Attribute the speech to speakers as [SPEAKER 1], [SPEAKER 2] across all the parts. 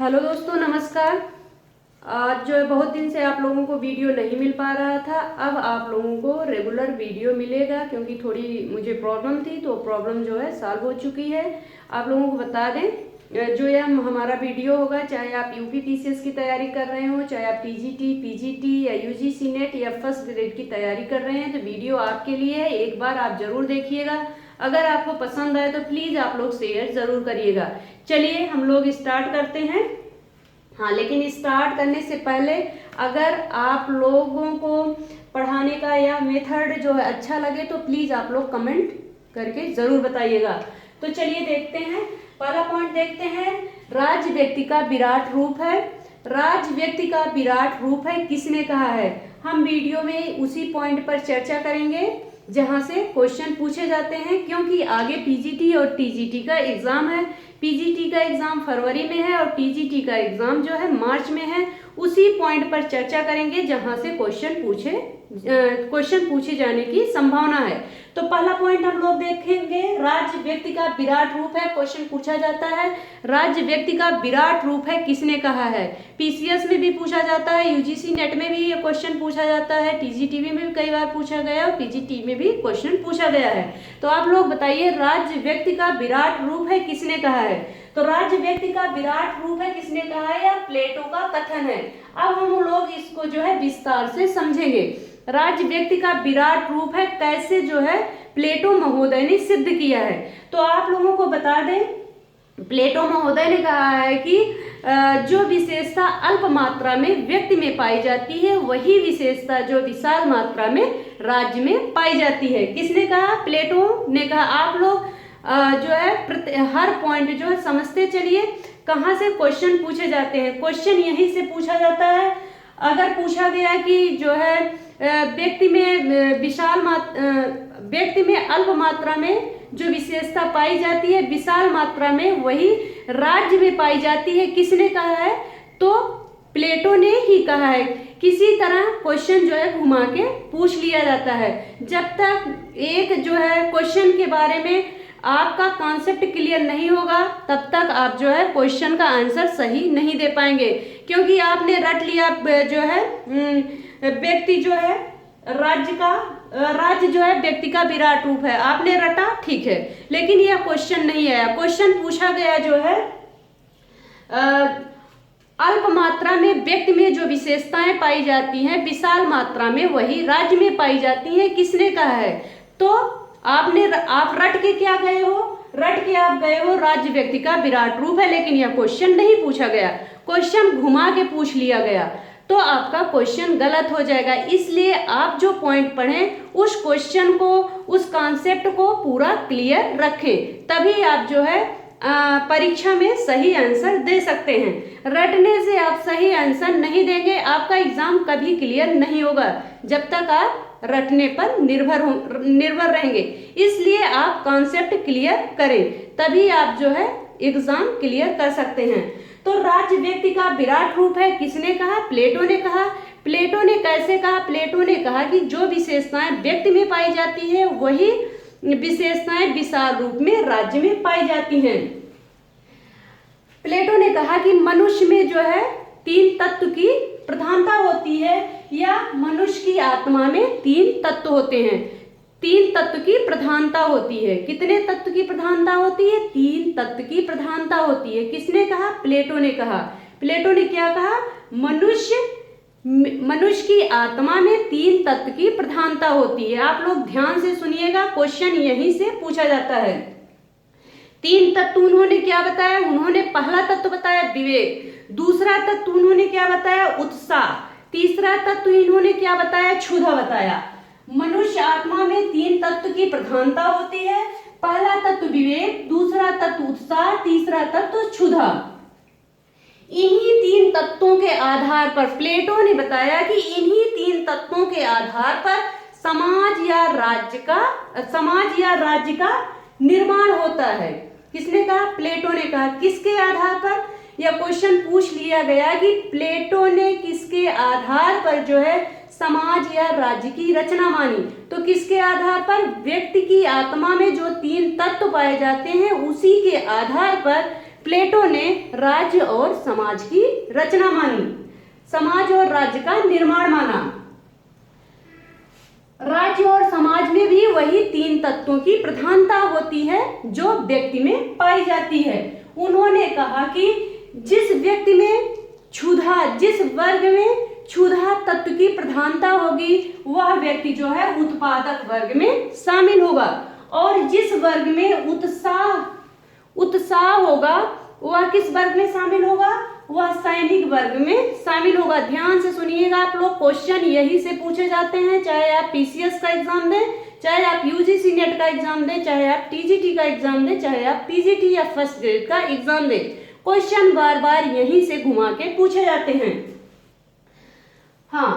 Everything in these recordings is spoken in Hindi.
[SPEAKER 1] हेलो दोस्तों, नमस्कार। आज जो है बहुत दिन से आप लोगों को वीडियो नहीं मिल पा रहा था। अब आप लोगों को रेगुलर वीडियो मिलेगा क्योंकि थोड़ी मुझे प्रॉब्लम थी, तो प्रॉब्लम जो है सॉल्व हो चुकी है। आप लोगों को बता दें, जो ये हमारा वीडियो होगा, चाहे आप यूपी पीसीएस की तैयारी कर रहे हो, चाहे आप टीजीटी, पीजीटी या यूजीसी नेट या फर्स्ट ग्रेड की तैयारी कर रहे हैं, तो वीडियो आपके लिए है। एक बार आप जरूर देखिएगा। अगर आपको पसंद आए तो प्लीज़ आप लोग शेयर ज़रूर करिएगा। चलिए हम लोग स्टार्ट करते हैं। हाँ, लेकिन स्टार्ट करने से पहले अगर आप लोगों को पढ़ाने का या मेथड जो है अच्छा लगे तो प्लीज़ आप लोग कमेंट करके ज़रूर बताइएगा। तो चलिए देखते हैं, पहला पॉइंट देखते हैं। राज्य व्यक्ति का विराट रूप है। राज्य व्यक्ति का विराट रूप है, किसने कहा है? हम वीडियो में उसी पॉइंट पर चर्चा करेंगे जहां से क्वेश्चन पूछे जाते हैं, क्योंकि आगे पीजीटी और टीजीटी का एग्जाम है। पीजीटी का एग्जाम फरवरी में है और टीजीटी का एग्जाम जो है मार्च में है। उसी पॉइंट पर चर्चा करेंगे जहां से क्वेश्चन पूछे जाने की संभावना है। तो पहला पॉइंट हम लोग देखेंगे, राज्य व्यक्ति का विराट रूप है। क्वेश्चन पूछा जाता है, राज्य व्यक्ति का विराट रूप है, किसने कहा है? पीसीएस में भी पूछा जाता है, यूजीसी नेट में भी ये क्वेश्चन पूछा जाता है, टीजीटीवी में भी कई बार पूछा गया और पीजीटी में भी क्वेश्चन पूछा गया है। तो आप लोग बताइए, राज्य व्यक्ति का विराट रूप है, किसने कहा है? तो राज्य व्यक्ति का विराट रूप है, किसने कहा है? या प्लेटो का कथन है। अब हम लोग इसको जो है विस्तार से समझेंगे। राज्य व्यक्ति का विराट रूप है, कैसे जो है प्लेटो महोदय ने सिद्ध किया है। तो आप लोगों को बता दें, प्लेटो महोदय ने कहा है कि जो विशेषता अल्प मात्रा में व्यक्ति में पाई जाती है, वही विशेषता जो विशाल मात्रा में राज्य में पाई जाती है। किसने कहा? प्लेटो ने कहा। आप लोग जो है हर पॉइंट जो है समझते चलिए। कहाँ से क्वेश्चन पूछे जाते हैं? क्वेश्चन यहीं से पूछा जाता है। अगर पूछा गया कि जो है व्यक्ति में अल्प मात्रा में जो विशेषता पाई जाती है, विशाल मात्रा में वही राज्य में पाई जाती है, किसने कहा है? तो प्लेटो ने ही कहा है। किसी तरह क्वेश्चन जो है घुमा के पूछ लिया जाता है। जब तक एक जो है क्वेश्चन के बारे में आपका कॉन्सेप्ट क्लियर नहीं होगा, तब तक आप जो है क्वेश्चन का आंसर सही नहीं दे पाएंगे। क्योंकि आपने रट लिया जो है व्यक्ति जो है राज्य जो है व्यक्ति का विराट रूप है, आपने रटा, ठीक है, लेकिन यह क्वेश्चन नहीं आया। क्वेश्चन पूछा गया जो है अल्प मात्रा में व्यक्ति में जो विशेषताएं पाई जाती हैं, विशाल मात्रा में वही राज्य में पाई जाती हैं, किसने कहा है? तो आप रट के क्या गए हो? रट के आप गए हो राज्य व्यक्ति का विराट रूप है, लेकिन यह क्वेश्चन नहीं पूछा गया, क्वेश्चन घुमा के पूछ लिया गया, तो आपका क्वेश्चन गलत हो जाएगा। इसलिए आप जो पॉइंट पढ़ें उस क्वेश्चन को, उस कॉन्सेप्ट को पूरा क्लियर रखें, तभी आप जो है परीक्षा में सही आंसर दे सकते हैं। रटने से आप सही आंसर नहीं देंगे, आपका एग्जाम कभी क्लियर नहीं होगा जब तक आप रटने पर निर्भर रहेंगे। इसलिए आप कॉन्सेप्ट क्लियर करें, तभी आप जो है एग्जाम क्लियर कर सकते हैं। तो राज्य व्यक्ति का विराट रूप है, किसने कहा? प्लेटो ने कहा। प्लेटो ने कैसे कहा? प्लेटो ने कहा कि जो विशेषताएं व्यक्ति में पाई जाती है, वही विशेषताएं विशाल रूप में राज्य में पाई जाती हैं। प्लेटो ने कहा कि मनुष्य में जो है 3 तत्व की प्रधानता होती है, या मनुष्य की आत्मा में 3 तत्व होते हैं। 3 तत्व की प्रधानता होती है। कितने तत्व की प्रधानता होती है? 3 तत्व की प्रधानता होती है। किसने कहा? प्लेटो ने कहा। प्लेटो ने क्या कहा? मनुष्य की आत्मा में 3 तत्व की प्रधानता होती है। आप लोग ध्यान से सुनिएगा, क्वेश्चन यहीं से पूछा जाता है। 3 तत्व उन्होंने क्या बताया? उन्होंने पहला तत्व बताया विवेक, दूसरा तत्व उन्होंने क्या बताया? उत्साह, तीसरा तत्व इन्होंने क्या बताया? क्षुधा बताया। मनुष्य आत्मा में 3 तत्व की प्रधानता होती है। पहला तत्व विवेक, दूसरा तत्व उत्साह, तीसरा तत्व क्षुधा। इन्हीं 3 तत्वों के आधार पर प्लेटो ने बताया कि इन्हीं 3 तत्वों के आधार पर समाज या राज्य का निर्माण होता है। किसने कहा? प्लेटो ने कहा। किसके आधार पर? यह क्वेश्चन पूछ लिया गया कि प्लेटो ने किसके आधार पर जो है समाज या राज्य की रचना मानी। तो किसके आधार पर? व्यक्ति की आत्मा में जो 3 तत्व पाए जाते हैं, उसी के आधार पर प्लेटो ने राज्य और समाज की रचना मानी, समाज और राज्य का निर्माण माना। राज्य और समाज में भी वही तीन तत्वों की प्रधानता होती है जो व्यक्ति में पाई जाती है। उन्होंने कहा कि जिस व्यक्ति में क्षुधा, जिस वर्ग में क्षुधा तत्व की प्रधानता होगी वह व्यक्ति जो है उत्पादक वर्ग में शामिल होगा, और जिस वर्ग में उत्साह होगा वह किस वर्ग में शामिल होगा, वह सैनिक वर्ग में शामिल होगा। ध्यान से सुनिएगा आप लोग, क्वेश्चन यही से पूछे जाते हैं, चाहे आप पीसीएस का एग्जाम दें, चाहे आप यूजीसी नेट का एग्जाम दें, चाहे आप टीजीटी का एग्जाम दें, चाहे आप पीजीटी या फर्स्ट ग्रेड का एग्जाम दें, क्वेश्चन बार बार यहीं से घुमा के पूछे जाते हैं। हाँ,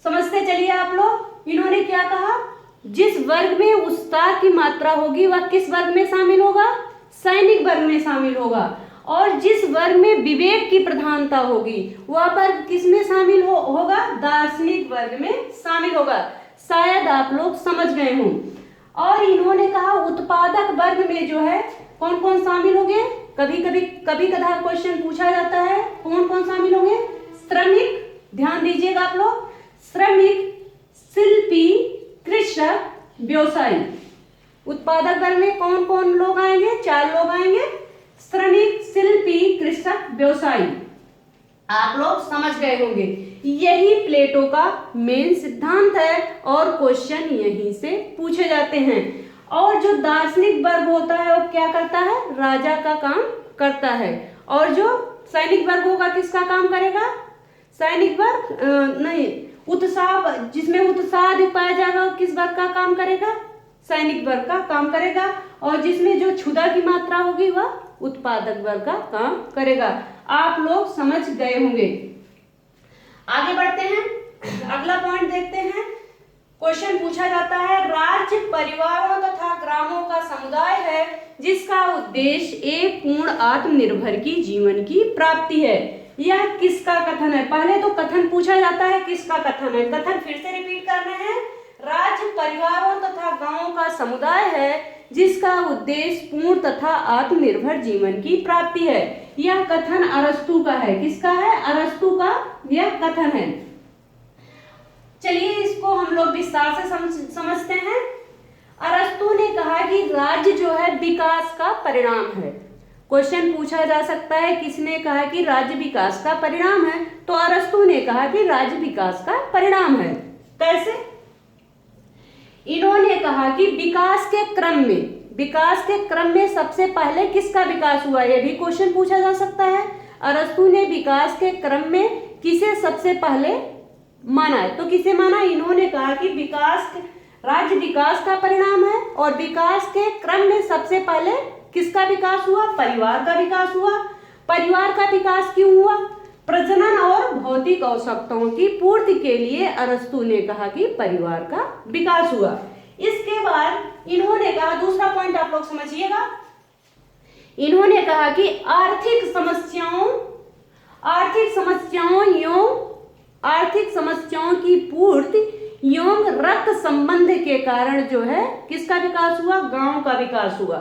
[SPEAKER 1] समझते चलिए आप लोग। इन्होंने क्या कहा, जिस वर्ग में उत्साह की मात्रा होगी वह किस वर्ग में शामिल होगा, सैनिक वर्ग में शामिल होगा, और जिस वर्ग में विवेक की प्रधानता होगी वह वर्ग किस में शामिल होगा, दार्शनिक वर्ग में शामिल होगा। शायद आप लोग समझ गए हों। और इन्होंने कहा उत्पादक वर्ग में जो है कौन कौन शामिल होंगे, कभी कदार क्वेश्चन पूछा जाता है, कौन कौन शामिल होंगे, श्रमिक, ध्यान दीजिएगा आप लोग, श्रमिक, शिल्पी, कृषक, व्यवसायी। उत्पादक वर्ग में कौन कौन लोग आएंगे, 4 लोग आएंगे, श्रमिक, शिल्पी, कृषक, व्यवसायी। आप लोग समझ गए होंगे। यही प्लेटो का मेन सिद्धांत है और क्वेश्चन यहीं से पूछे जाते हैं। और जो दार्शनिक वर्ग होता है वो क्या करता है, राजा का काम करता है, और जो सैनिक वर्ग होगा किसका काम करेगा, सैनिक वर्ग नहीं, उत्साह, जिसमें उत्साह अधिक पाया जाएगा किस वर्ग का काम करेगा, सैनिक वर्ग का काम करेगा, और जिसमें जो क्षुधा की मात्रा होगी वह उत्पादक वर्ग का काम करेगा। आप लोग समझ गए होंगे। आगे बढ़ते हैं, अगला पॉइंट देखते हैं। क्वेश्चन पूछा जाता है, राज्य परिवारों तथा ग्रामों का समुदाय है जिसका उद्देश्य एक पूर्ण आत्मनिर्भर की जीवन की प्राप्ति है। यह किसका कथन है, पहले तो कथन पूछा जाता है, किसका कथन है, कथन फिर से रिपीट करना है। राज्य परिवारों तथा गांवों का समुदाय है जिसका उद्देश्य पूर्ण तथा आत्मनिर्भर जीवन की प्राप्ति है। यह कथन अरस्तु का है, किसका है, अरस्तु का यह कथन है। चलिए इसको हम लोग विस्तार से समझते हैं। अरस्तु ने कहा कि राज्य जो है विकास का परिणाम है। क्वेश्चन पूछा जा सकता है किसने कहा कि राज्य विकास का परिणाम है, तो अरस्तु ने कहा कि राज्य विकास का परिणाम है। कैसे, इन्होंने कहा कि विकास के क्रम में सबसे पहले किसका विकास हुआ, यह भी क्वेश्चन पूछा जा सकता है। अरस्तु ने विकास के क्रम में किसे सबसे पहले माना है, तो किसे माना, इन्होंने कहा कि राज्य विकास का परिणाम है, और विकास के क्रम में सबसे पहले किसका विकास हुआ, परिवार का विकास हुआ। परिवार का विकास क्यों हुआ, प्रजनन और भौतिक आवश्यकताओं की पूर्ति के लिए अरस्तु ने कहा कि परिवार का विकास हुआ। इसके बाद इन्होंने कहा, दूसरा पॉइंट आप लोग समझिएगा, इन्होंने कहा कि आर्थिक समस्याओं की पूर्ति एवं रक्त संबंध के कारण जो है किसका विकास हुआ, गांव का विकास हुआ।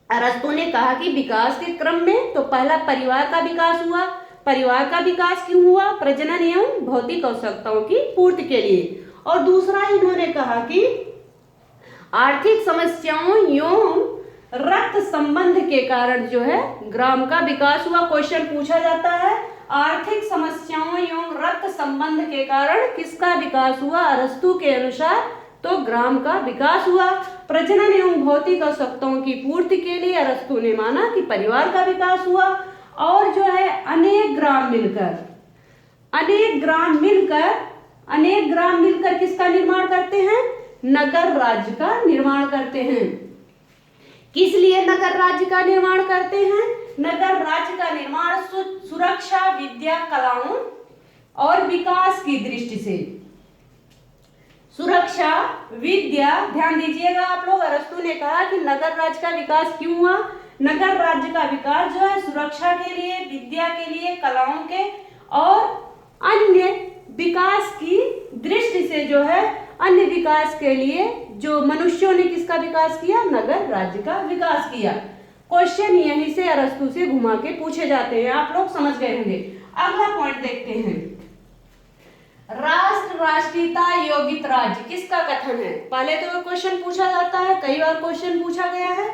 [SPEAKER 1] अरस्तु ने कहा कि विकास के क्रम में तो पहला परिवार का विकास हुआ। परिवार का विकास क्यों हुआ, प्रजनन एवं भौतिक आवश्यकताओं की पूर्ति के लिए। और दूसरा इन्होंने कहा कि आर्थिक समस्याओं एवं रक्त संबंध के कारण जो है ग्राम का विकास हुआ। क्वेश्चन पूछा जाता है, आर्थिक समस्याओं एवं रक्त संबंध के कारण किसका विकास हुआ, अरस्तु के अनुसार तो ग्राम का विकास हुआ। प्रजनन एवं भौतिक आवश्यकताओं की पूर्ति के लिए अरस्तु ने माना कि परिवार का विकास हुआ। और जो है अनेक ग्राम मिलकर किसका निर्माण करते हैं, नगर राज्य का निर्माण करते हैं। किस लिए नगर राज्य का निर्माण करते हैं, नगर राज्य का निर्माण सुरक्षा, विद्या, कलाओं और विकास की दृष्टि से। सुरक्षा, विद्या, ध्यान दीजिएगा आप लोग, अरस्तु ने कहा कि नगर राज्य का विकास क्यों हुआ, नगर राज्य का विकास जो है सुरक्षा के लिए, विद्या के लिए, कलाओं के और अन्य विकास की दृष्टि से जो है अन्य विकास के लिए जो मनुष्यों ने किसका विकास किया, नगर राज्य का विकास किया। क्वेश्चन यहीं से अरस्तु से घुमा के पूछे जाते हैं, आप लोग समझ गए होंगे। अगला पॉइंट देखते हैं, राष्ट्र, राष्ट्रीयता, योगित राज्य किसका कथन है? पहले तो क्वेश्चन पूछा जाता है, कई बार क्वेश्चन पूछा गया है,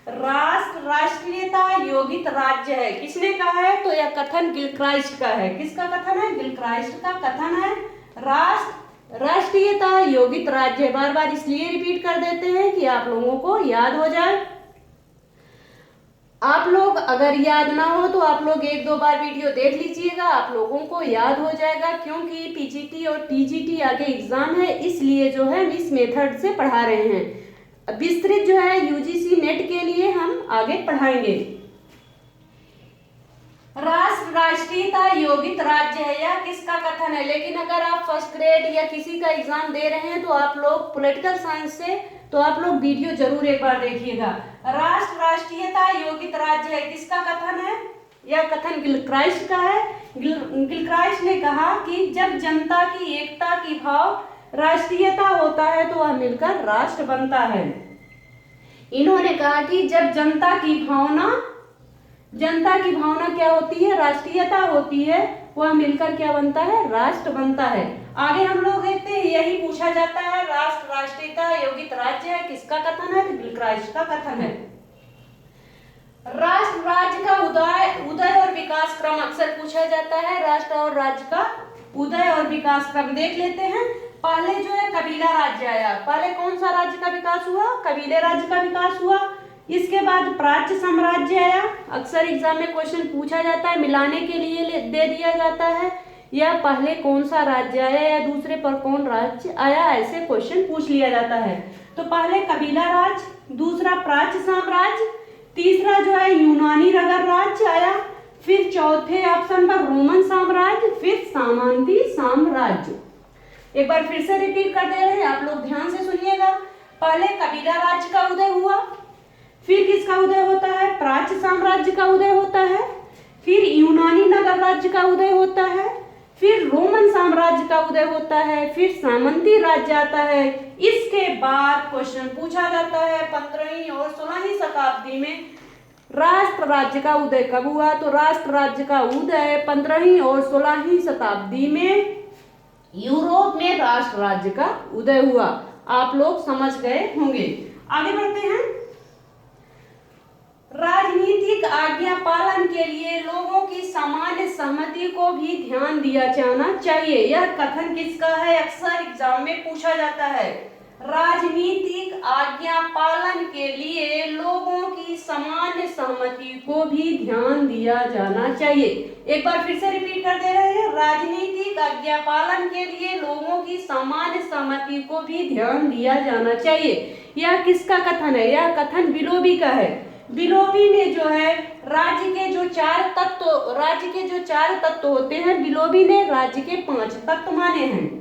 [SPEAKER 1] राष्ट्र, राष्ट्रीयता, योगित राज्य है, किसने कहा है? तो यह कथन गिलक्राइस्ट का है। किसका कथन है? गिलक्राइस्ट का कथन है। राष्ट्र, राष्ट्रीयता, योगित राज्य, बार बार इसलिए रिपीट कर देते हैं कि आप लोगों को याद हो जाए। आप लोग अगर याद ना हो तो आप लोग एक दो बार वीडियो देख लीजिएगा, आप लोगों को याद हो जाएगा, क्योंकि पीजीटी और टीजीटी आगे एग्जाम है, इसलिए जो है इस मेथड से पढ़ा रहे हैं। विस्तृत जो है यूजीसी नेट के लिए हम आगे पढ़ाएंगे। राष्ट्र, राष्ट्रीयता, योगित राज्य है, यह किसका कथन है? लेकिन अगर आप फर्स्ट ग्रेड या किसी का एग्जाम दे रहे हैं तो आप लोग पॉलिटिकल साइंस से, तो आप लोग वीडियो जरूर एक बार देखिएगा। राष्ट्र, राष्ट्रीयता, योगित राज्य है, किसका कथन है? यह कथन गिलक्राइस्ट का है। गिलक्राइस्ट ने कहा कि जब जनता की एकता की भाव राष्ट्रीयता होता है तो वह मिलकर राष्ट्र बनता है। इन्होंने कहा कि जब जनता की भावना क्या होती है? राष्ट्रीयता होती है, वह मिलकर क्या बनता है? राष्ट्र बनता है। आगे हम लोग देखते हैं, यही पूछा जाता है, राष्ट्र, राष्ट्रीयता, योगित राज्य है, किसका कथन है? गिलक्राइस्ट का कथन है। राष्ट्र, राज्य का उदय और विकास क्रम अक्सर पूछा जाता है। राष्ट्र और राज्य का उदय और विकास क्रम देख लेते हैं। पहले जो है कबीला राज्य आया। पहले कौन सा राज्य का विकास हुआ? कबीले राज्य का विकास हुआ। इसके बाद प्राच्य साम्राज्य आया। अक्सर एग्जाम में क्वेश्चन पूछा जाता है, मिलाने के लिए दे दिया जाता है, या पहले कौन सा राज्य आया या दूसरे पर कौन राज्य आया, ऐसे क्वेश्चन पूछ लिया जाता है। तो पहले कबीला राज्य, दूसरा प्राच्य साम्राज्य, तीसरा जो है यूनानी नगर राज्य आया, फिर चौथे ऑप्शन पर रोमन साम्राज्य, फिर सामंती साम्राज्य। एक बार फिर से रिपीट कर दे रहे हैं, आप लोग ध्यान से सुनिएगा। पहले कबीला राज्य का उदय हुआ, फिर किसका उदय होता है? प्राच्य साम्राज्य का उदय होता है, फिर यूनानी नगर राज्य का उदय होता है, फिर रोमन साम्राज्य का उदय होता है, फिर सामंती राज्य आता है। इसके बाद क्वेश्चन पूछा जाता है 15वीं और 16वीं शताब्दी में राष्ट्र राज्य का उदय कब हुआ? तो राष्ट्र राज्य का उदय 15वीं और 16वीं शताब्दी में यूरोप में राष्ट्र राज्य का उदय हुआ। आप लोग समझ गए होंगे। आगे बढ़ते हैं। राजनीतिक आज्ञा पालन के लिए लोगों की सामान्य सहमति को भी ध्यान दिया जाना चाहिए। यह कथन किसका है? अक्सर एग्जाम में पूछा जाता है। राजनीतिक आज्ञा पालन के लिए लोगों की सामान्य सहमति को भी ध्यान दिया जाना चाहिए। एक बार फिर से रिपीट कर दे रहे हैं, राजनीतिक आज्ञा पालन के लिए लोगों की सामान्य सहमति को भी ध्यान दिया जाना चाहिए। यह किसका कथन है? यह कथन बिलोबी का है। बिलोबी ने जो है राज्य के जो चार तत्व होते हैं, बिलोबी ने राज्य के 5 तत्व माने हैं।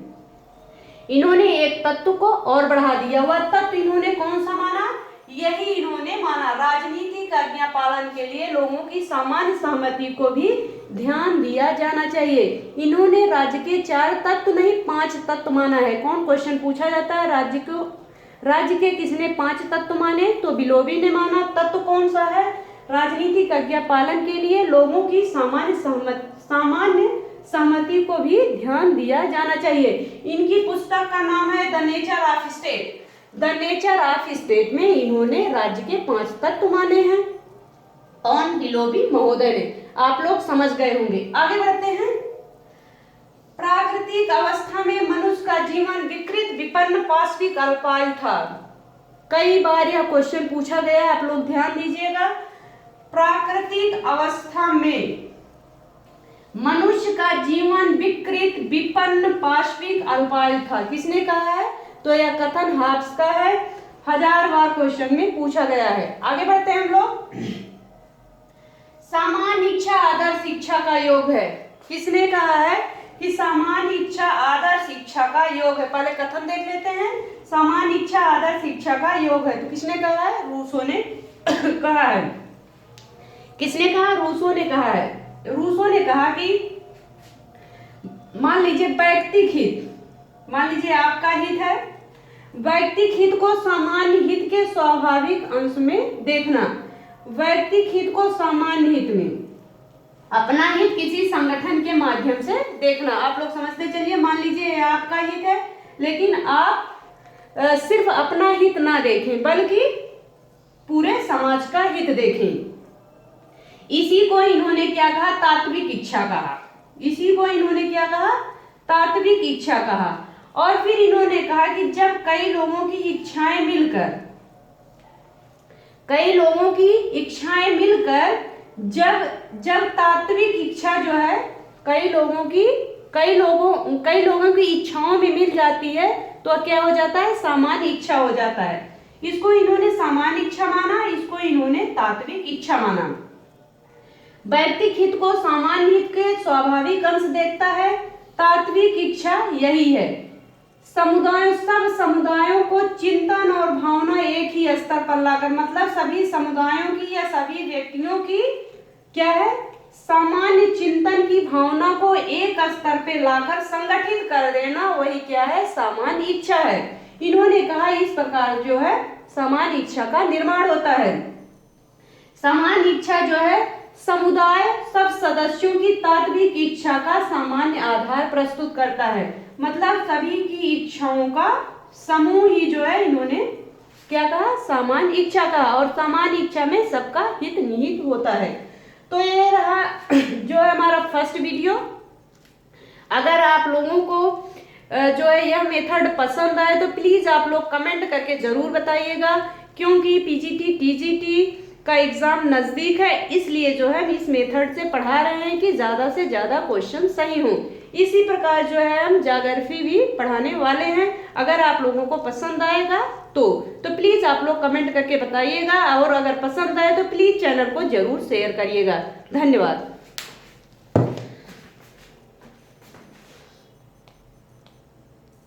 [SPEAKER 1] इन्होंने एक तत्व को और बढ़ा दिया। वह तत्व इन्होंने कौन सा माना? यही इन्होंने माना, राजनीतिक आज्ञा पालन के लिए लोगों की सामान्य सहमति को भी ध्यान दिया जाना चाहिए। इन्होंने राज्य के 4 तत्व नहीं 5 तत्व माना है। कौन क्वेश्चन पूछा जाता है, राज्य के किसने 5 तत्व माने? तो बिलोबी ने माना। तत्व कौन सा है? राजनीतिक आज्ञा पालन के लिए लोगों की सामान्य सहमति को भी ध्यान दिया जाना चाहिए। इनकी पुस्तक का नाम है the nature of state. The nature of state में इन्होंने राज्य के 5 तत्व माने हैं। कौन? बिलोबी महोदय ने। आप लोग समझ गए होंगे। आगे बढ़ते हैं। प्राकृतिक अवस्था में मनुष्य का जीवन विकृत, विपन्न, पाशविक, अल्पायु था। कई बार यह क्वेश्चन पूछा गया है, आप लोग ध्यान दीजिएगा। प्राकृतिक अवस्था में मनुष्य का जीवन विकृत, विपन्न, पाशविक, अल्पायु था। किसने कहा है? तो यह कथन हाब्स का है। 1000 बार क्वेश्चन में पूछा गया है। आगे बढ़ते हैं हम लोग। सामान्य इच्छा आदर्श शिक्षा का योग है। किसने कहा है कि सामान्य इच्छा आदर्श शिक्षा का योग है? पहले कथन देख लेते हैं। सामान्य इच्छा आदर्श शिक्षा का योग है, तो किसने कहा है? रूसो ने कहा है। किसने कहा? रूसो ने कहा है। रूसो ने कहा कि मान लीजिए वैयक्तिक हित, मान लीजिए आपका हित है, वैयक्तिक हित को सामान्य हित के स्वाभाविक अंश में देखना। वैयक्तिक हित को सामान्य हित में, अपना हित किसी संगठन के माध्यम से देखना। आप लोग समझते चलिए, मान लीजिए ये आपका हित है, लेकिन आप सिर्फ अपना हित ना देखें बल्कि पूरे समाज का हित देखें। इसी को इन्होंने क्या कहा? तात्विक इच्छा कहा। इसी को इन्होंने क्या कहा? तात्विक इच्छा कहा। और फिर इन्होंने कहा कि जब कई लोगों की इच्छाएं मिलकर, जब तात्विक इच्छा जो है कई लोगों की इच्छाओं में मिल जाती है तो क्या हो जाता है? सामान्य इच्छा हो जाता है। इसको इन्होंने सामान्य इच्छा माना, इसको इन्होंने तात्विक इच्छा माना। वैयक्तिक हित को सामान्य हित के स्वाभाविक अंश देखता है। तात्विक इच्छा यही है, सब समुदायों को चिंतन और भावना एक ही स्तर पर लाकर, मतलब सभी समुदायों की या सभी व्यक्तियों की क्या है? सामान्य चिंतन की भावना को एक स्तर पे लाकर संगठित कर देना, वही क्या है? सामान्य इच्छा है। इन्होंने कहा इस प्रकार जो है सामान्य इच्छा का निर्माण होता है। सामान्य इच्छा जो है समुदाय सब सदस्यों की तात्विक इच्छा का सामान्य आधार प्रस्तुत करता है, मतलब सभी की इच्छाओं का समूह ही जो है इन्होंने क्या कहा? सामान्य इच्छा कहा। और सामान्य इच्छा में सबका हित निहित होता है। तो ये रहा जो है हमारा फर्स्ट वीडियो। अगर आप लोगों को जो है यह मेथड पसंद आए तो प्लीज आप लोग कमेंट करके जरूर बताइएगा, क्योंकि पीजीटी टीजीटी का एग्जाम नजदीक है, इसलिए जो है हम इस मेथड से पढ़ा रहे हैं कि ज्यादा से ज्यादा क्वेश्चन सही हों। इसी प्रकार जो है हम ज्योग्राफी भी पढ़ाने वाले हैं। अगर आप लोगों को पसंद आएगा तो प्लीज आप लोग कमेंट करके बताइएगा, और अगर पसंद आए तो प्लीज चैनल को जरूर शेयर करिएगा। धन्यवाद।